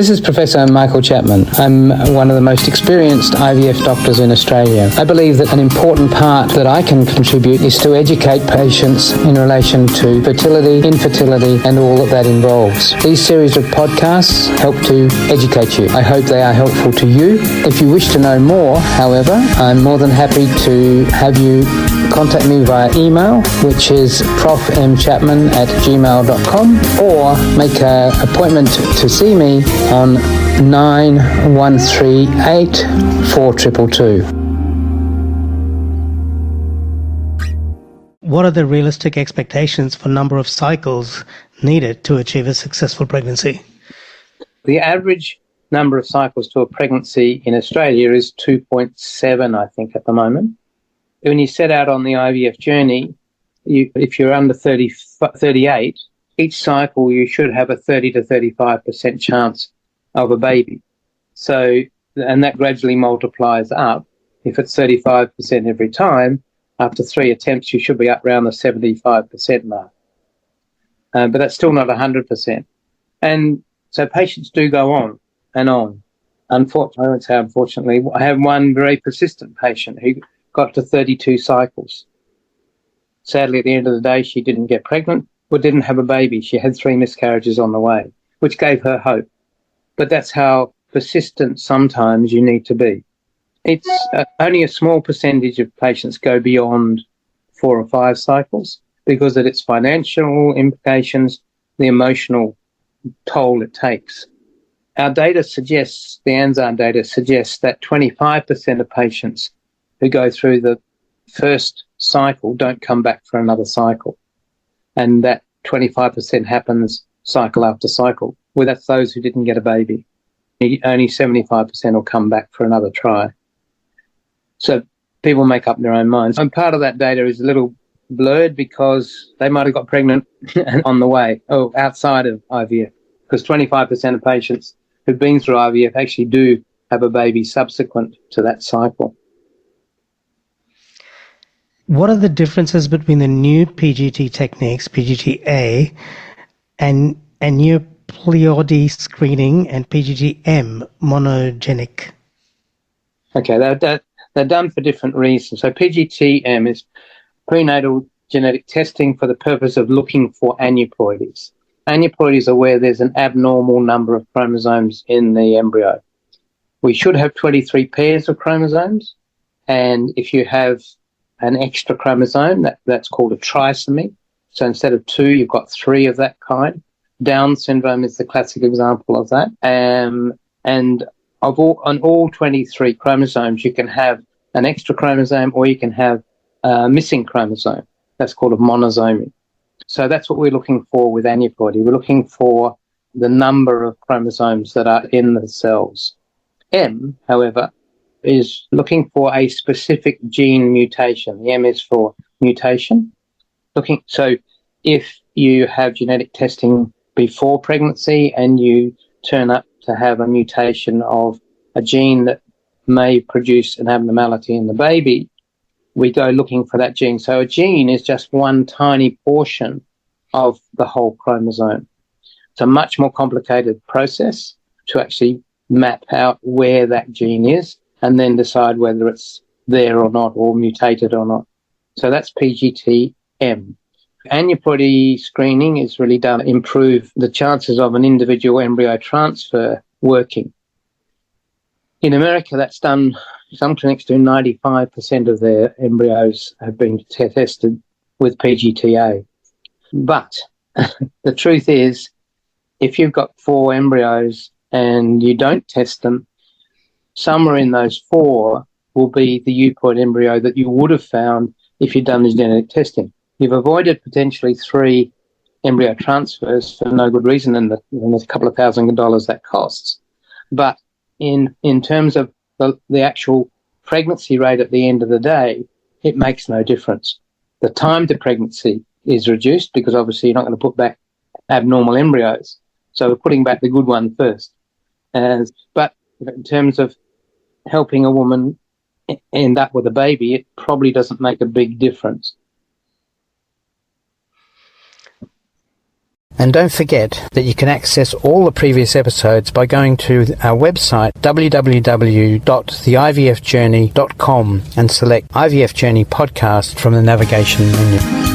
This is Professor Michael Chapman. I'm one of the most experienced IVF doctors in Australia. I believe that an important part that I can contribute is to educate patients in relation to fertility, infertility, and all that involves. These series of podcasts help to educate you. I hope they are helpful to you. If you wish to know more, however, I'm more than happy to have you contact me via email, which is profmchapman@gmail.com, or make an appointment to see me on 9138 4222. What are the realistic expectations for number of cycles needed to achieve a successful pregnancy? The average number of cycles to a pregnancy in Australia is 2.7, I think, at the moment. When you set out on the IVF journey, if you're under 38, each cycle you should have a 30 to 35% chance of a baby. So, and that gradually multiplies up. If it's 35% every time, after 3 attempts, you should be up around the 75% mark. But that's still not 100%. And so patients do go on and on. Unfortunately, I won't say unfortunately, I have one very persistent patient who got to 32 cycles. Sadly, at the end of the day, she didn't get pregnant or didn't have a baby. She had 3 miscarriages on the way, which gave her hope. But that's how persistent sometimes you need to be. It's only a small percentage of patients go beyond 4 or 5 cycles because of its financial implications, the emotional toll it takes. Our data suggests, the ANZAR data suggests that 25% of patients who go through the first cycle don't come back for another cycle. And that 25% happens cycle after cycle. Well, that's those who didn't get a baby. Only 75% will come back for another try. So people make up their own minds. And part of that data is a little blurred because they might have got pregnant on the way, or outside of IVF, because 25% of patients who've been through IVF actually do have a baby subsequent to that cycle. What are the differences between the new PGT techniques, PGT-A, and nucleotide screening and PGT-M, monogenic? Okay, they're done for different reasons. So PGT-M is prenatal genetic testing for the purpose of looking for aneuploidies. Aneuploidies are where there's an abnormal number of chromosomes in the embryo. We should have 23 pairs of chromosomes, and if you have an extra chromosome, that's called a trisomy. So instead of 2, you've got 3 of that kind. Down syndrome is the classic example of that. And on all 23 chromosomes, you can have an extra chromosome or you can have a missing chromosome. That's called a monosomy. So that's what we're looking for with aneuploidy. We're looking for the number of chromosomes that are in the cells. M, however, is looking for a specific gene mutation. The M is for mutation. So if you have genetic testing before pregnancy and you turn up to have a mutation of a gene that may produce an abnormality in the baby, we go looking for that gene. So a gene is just one tiny portion of the whole chromosome. It's a much more complicated process to actually map out where that gene is and then decide whether it's there or not, or mutated or not. So that's PGT-M. Aneuploidy screening is really done to improve the chances of an individual embryo transfer working. In America, that's done, some clinics do 95% of their embryos have been tested with PGT-A. But the truth is, if you've got 4 embryos and you don't test them, somewhere in those 4 will be the euploid embryo that you would have found if you'd done the genetic testing. You've avoided potentially 3 embryo transfers for no good reason, and there's a couple of $1,000 that costs. But in terms of the actual pregnancy rate at the end of the day, it makes no difference. The time to pregnancy is reduced because obviously you're not going to put back abnormal embryos. So we're putting back the good one first. But in terms of helping a woman end up with a baby, it probably doesn't make a big difference. And don't forget that you can access all the previous episodes by going to our website www.theivfjourney.com and select IVF Journey podcast from the navigation menu.